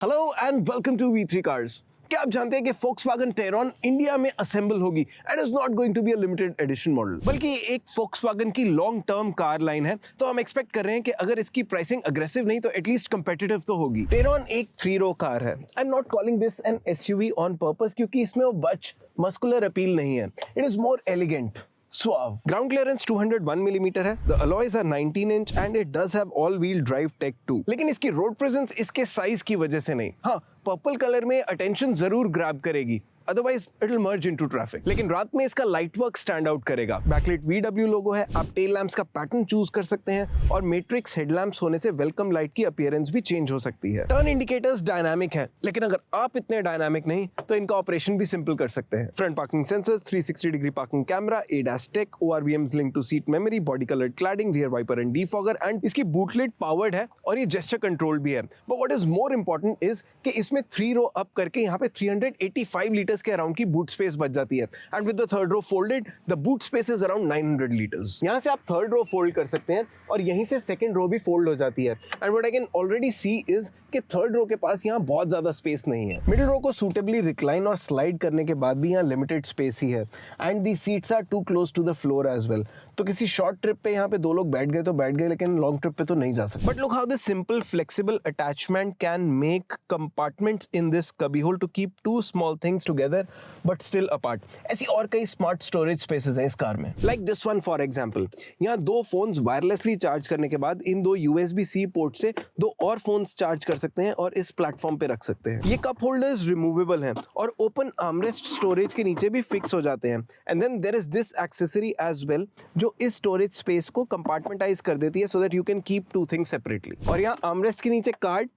Hello and welcome to V3 cars. क्या आप जानते हैं कि Volkswagen Tayron इंडिया में असेंबल होगी and is not going to be a limited edition model, बल्कि एक Volkswagen की लॉन्ग टर्म कार लाइन है। तो हम एक्सपेक्ट कर रहे हैं कि अगर इसकी प्राइसिंग अग्रेसिव नहीं तो एटलीस्ट कंपेटिटिव तो होगी। Tayron एक 3 row कार है। I am not calling this an SUV on purpose क्योंकि इसमें वो बच मस्कुलर अपील नहीं है। It is more elegant suave. Ground clearance 201 mm है. The alloys are 19 inch and it does have all-wheel drive tech too. लेकिन इसकी road presence इसके साइज की वजह से नहीं। हाँ, पर्पल कलर में अटेंशन जरूर ग्रैब करेगी, otherwise it will merge into traffic. लेकिन रात में इसका लाइट वर्क स्टैंड आउट करेगा। बैकलाइट VW लोगो है। आप टेल लैंप्स का पैटर्न चूज कर सकते हैं और मैट्रिक्स हेडलैम्प्स होने से वेलकम लाइट की अपीयरेंस भी चेंज हो सकती है। टर्न इंडिकेटर्स डायनामिक है, लेकिन अगर आप इतने डायनामिक नहीं तो इनका ऑपरेशन भी सिंपल कर सकते हैं। Front parking sensors, 360 degree parking camera, ADAS take, ORVMs link to seat memory, body coloured cladding, rear wiper and defogger, and इसकी बूटलेट पावर्ड है और ये जेस्चर कंट्रोल भी है। But what is more important is कि इसमें 3 row अप करके यहाँ पे 385 लीटर्स के अराउंड की बूट स्पेस बच जाती है। And with the third row folded, the boot space is around 900 litres. यहाँ से आप थर्ड रो फोल्ड कर सकते हैं और यहीं से सेकंड रो भी फोल्ड हो जाती है। And what I can already see is कि थर्ड रो के पास यहाँ बहुत ज्यादा स्पेस नहीं है। मिडिल रो को सूटेबली रिक्लाइन और स्लाइड करने के बाद भी यहाँ लिमिटेड स्पेस ही है। And the seats are too close to the floor as well. तो किसी शॉर्ट ट्रिप पे यहाँ पे 2 लोग बैठ गए तो बैठ गए, लेकिन लॉन्ग ट्रिप पे तो नहीं जा सकते। But look how this simple flexible attachment can make compartments in this cubby hole to keep 2 small things together but still apart. ऐसी और कई स्मार्ट स्टोरेज स्पेसेस हैं इस कार में। Like this one for example. यहाँ 2 phones wirelessly charge करने के बाद इन 2 USB-C पोर्ट से 2 और फोन्स चार्ज कर सकते हैं और इस प्लेटफॉर्म पे रख सकते हैं। ये कप होल्डर्स रिमूवेबल हैं और ओपन आर्मरेस्ट स्टोरेज के नीचे भी फिक्स हो जाते हैं। And then there is this accessory as well जो इस स्टोरेज स्पेस को कंपार्टमेंटाइज कर देती है so that you can keep 2 things separately. और यहाँ आर्मरेस्ट के नीचे कार्ड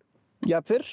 या फिर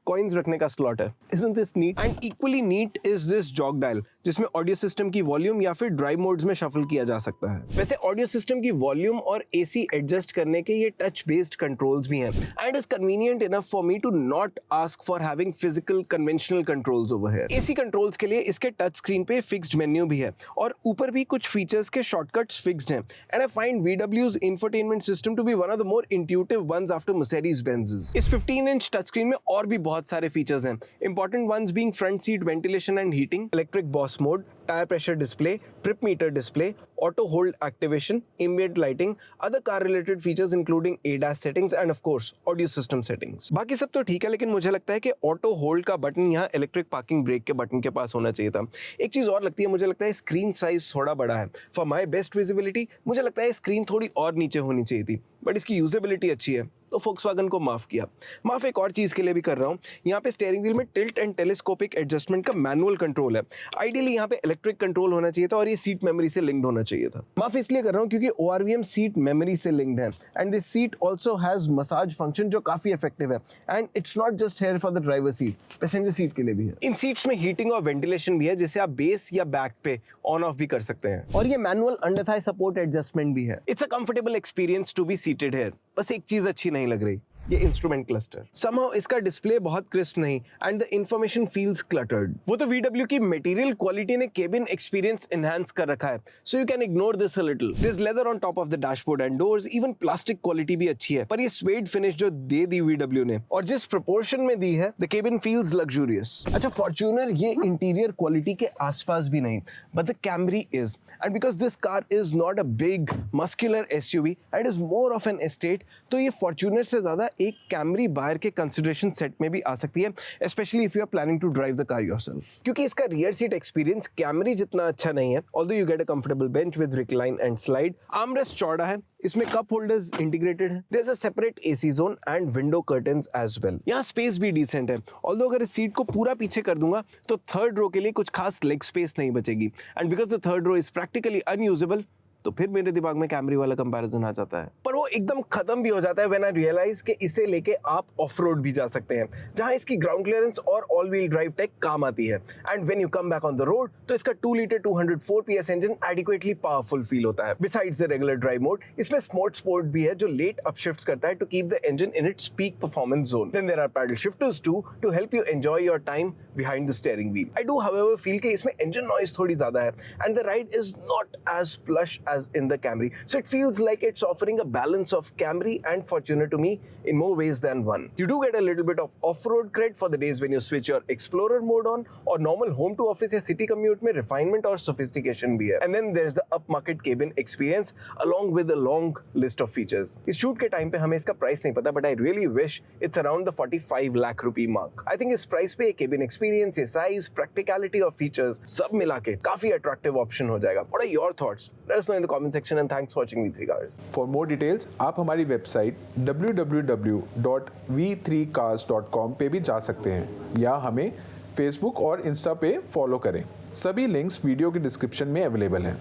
कॉइन्स रखने का स्लॉट है। Isn't this neat? And equally neat is this jog dial, जिसमें ऑडियो सिस्टम की वॉल्यूम या फिर ड्राइव मोड्स में शफल किया जा सकता है। वैसे ऑडियो सिस्टम की वॉल्यूम और AC एडजस्ट करने के ये टच बेस्ड कंट्रोल्स भी हैं। And is convenient enough for me to not ask for having physical conventional controls over here. AC controls के लिए इसके टच स्क्रीन पे फिक्स्ड मेन्यू भी है और ऊपर भी कुछ फीचर्स के शॉर्टकट्स फिक्स्ड हैं। And I find VW's infotainment system to be one of the more intuitive once after Mercedes-Benz। इस 15 इंच टच स्क्रीन में और भी बहुत सारे फीचर्स हैं। Important ones being front seat ventilation and heating, electric boss mode, tyre pressure display, trip meter display, auto hold activation, ambient lighting, other car related features including ADAS settings and of course audio system settings. बाकी सब तो ठीक है, लेकिन मुझे लगता है कि ऑटो होल्ड का बटन यहाँ इलेक्ट्रिक पार्किंग ब्रेक के बटन के पास होना चाहिए था। एक चीज और लगती है, मुझे लगता है स्क्रीन साइज थोड़ा बड़ा है। फॉर माई बेस्ट विजिबिलिटी मुझे लगता है स्क्रीन थोड़ी और नीचे होनी चाहिए थी, बट इसकी यूजेबिलिटी अच्छी है तो Volkswagen को माफ किया। माफ एक और चीज के लिए भी कर रहा हूँ। यहाँ पे स्टीयरिंग व्हील में टिल्ट एंड टेलीस्कोपिक एडजस्टमेंट का मैनुअल कंट्रोल है। आइडियली यहाँ पे इलेक्ट्रिक कंट्रोल होना चाहिए था और ये सीट मेमोरी से लिंक्ड होना चाहिए था। माफ इसलिए कर रहा हूँ क्योंकि ORVM सीट मेमोरी से लिंक्ड है and this seat also has massage function जो काफी इफेक्टिव है। And it's not just here for the driver seat, passenger seat के लिए भी है। इन सीट्स में हीटिंग और वेंटिलेशन भी है जिसे आप बेस या बैक पे ऑन ऑफ भी कर सकते हैं और ये manual under thigh support adjustment भी है। It's a comfortable experience to be seated here. बस एक चीज अच्छी नहीं लग रही, ये इंस्ट्रूमेंट क्लस्टर। समहाउ इसका डिस्प्ले बहुत क्रिस्प नहीं and the information feels cluttered. वो तो VW की मटेरियल क्वालिटी ने केबिन एक्सपीरियंस एनहांस कर रखा है, so you can ignore this a little. This leather on top of the dashboard and doors, even plastic quality भी अच्छी है, पर ये स्वेड फिनिश जो दे दी VW ने और जिस प्रोपोर्शन में दी है, द केबिन फील्स लग्जूरियस। अच्छा, फॉर्च्यूनर ये इंटीरियर क्वालिटी के आसपास भी नहीं, but the Camry is. And because this car is not a big muscular SUV and is more of an estate, तो ये फॉर्च्यूनर से ज्यादा एक कैमरी बायर के कंसिडरेशन सेट में भी आ सकती है, especially if you are planning to drive the car yourself. क्योंकि इसका रियर सीट एक्सपीरियंस कैमरी जितना अच्छा नहीं है, although you get a comfortable bench with recline and slide. Armrest चौड़ा है, इसमें कप होल्डर्स इंटीग्रेटेड है, there is a separate AC zone and window curtains as well. यहाँ स्पेस भी डिसेंट है, ऑल्दो अगर इस सीट को पूरा पीछे कर दूंगा तो थर्ड रो के लिए कुछ खास लेग स्पेस नहीं बचेगी। And because the third row is practically unusable, तो फिर मेरे दिमाग में कैमरी वाला कंपैरिजन आ जाता है, पर वो एकदम खत्म भी हो जाता है व्हेन आई रियलाइज कि इसे लेके आप ऑफ रोड भी जा सकते हैं, जहां इसकी ग्राउंड क्लियरेंस और ऑल व्हील ड्राइव टेक काम आती है। And when you come back on the road तो इसका 2 litre 204 PS engine adequately powerful feel होता है। Besides the regular drive mode, इसमें स्पोर्ट भी है जो लेट अपशिफ्ट्स करता है to keep the engine in its peak performance zone. Then there are paddle shifters to help you enjoy your time behind the steering wheel. I do however feel कि इसमें engine noise थोड़ी ज्यादा है and the ride is not as plush as in the Camry. So it feels like it's offering a balance of Camry and Fortuner to me in more ways than one. You do get a little bit of off-road cred for the days when you switch your Explorer mode on, or normal home to office या city commute में refinement और sophistication भी है. And then there's the upmarket cabin experience along with a long list of features. इस shoot के time पे हमें इसका प्राइस नहीं पता, but I really wish it's around the 45 lakh rupee mark. I think इस प्राइस पे cabin experience, size, practicality और features सब मिला के काफी attractive option हो जाएगा. What are your thoughts? Let us know in the comment section and thanks for watching V3 Cars. For more details आप हमारी वेबसाइट www.v3cars.com पे भी जा सकते हैं या हमें फेसबुक और इंस्टा पे फॉलो करें. सभी लिंक्स वीडियो के डिस्क्रिप्शन में अवेलेबल हैं.